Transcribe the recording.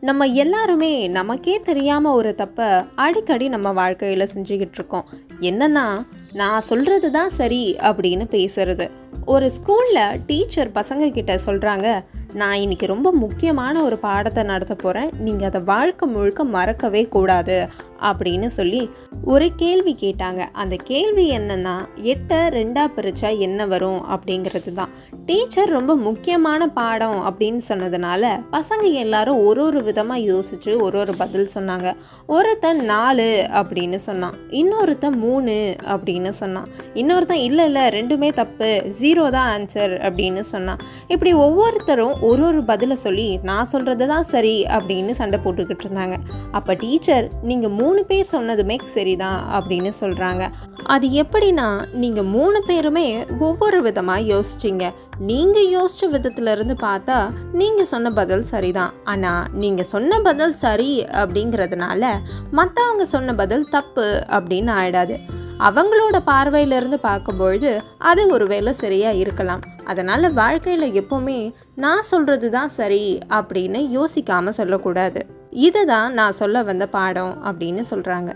நம்ம எல்லாருமே நமக்கே தெரியாமல் ஒரு தப்பை அடிக்கடி நம்ம வாழ்க்கையில் செஞ்சுக்கிட்டு இருக்கோம். என்னன்னா, நான் சொல்கிறது தான் சரி அப்படின்னு பேசுறது. ஒரு ஸ்கூலில் டீச்சர் பசங்க கிட்ட சொல்கிறாங்க, நான் இன்னைக்கு ரொம்ப முக்கியமான ஒரு பாடத்தை நடத்த போகிறேன், நீங்கள் அதை வாழ்க்கை முழுக்க மறக்கவே கூடாது அப்படின்னு சொல்லி ஒரு கேள்வி கேட்டாங்க. அந்த கேள்வி என்னன்னா, 8 2 பிரிச்சா என்ன வரும் அப்படிங்கிறது தான். டீச்சர் ரொம்ப முக்கியமான பாடம் அப்படின்னு சொன்னதுனால பசங்க எல்லாரும் ஒரு விதமாக யோசிச்சு ஒரு பதில் சொன்னாங்க. ஒருத்தன் 4 அப்படின்னு சொன்னான், இன்னொருத்தன் 3 அப்படின்னு சொன்னான், இன்னொருத்தன் இல்லை ரெண்டுமே தப்பு, 0 தான் ஆன்சர் அப்படின்னு சொன்னான். இப்படி ஒவ்வொருத்தரும் ஒரு பதிலை சொல்லி நான் சொல்கிறது தான் சரி அப்படின்னு சண்டை போட்டுக்கிட்டு இருந்தாங்க. அப்போ டீச்சர், நீங்கள் 3 பேர் சொன்னதுமே சரிதான் அப்படின்னு சொல்கிறாங்க. அது எப்படின்னா, நீங்கள் 3 பேருமே ஒவ்வொரு விதமாக யோசிச்சிங்க. நீங்கள் யோசித்த விதத்துலேருந்து பார்த்தா நீங்கள் சொன்ன பதில் சரிதான். ஆனால் நீங்கள் சொன்ன பதில் சரி அப்படிங்கிறதுனால மற்றவங்க சொன்ன பதில் தப்பு அப்படின்னு ஆயிடாது. அவங்களோட பார்வையிலிருந்து பார்க்கும்பொழுது அது ஒரு வேளை சரியாக இருக்கலாம். அதனால் வாழ்க்கையில் எப்போவுமே நான் சொல்கிறது தான் சரி அப்படின்னு யோசிக்காமல் சொல்லக்கூடாது. இதுதான் நான் சொல்ல வந்த பாடம் அப்படின்னு சொல்கிறாங்க.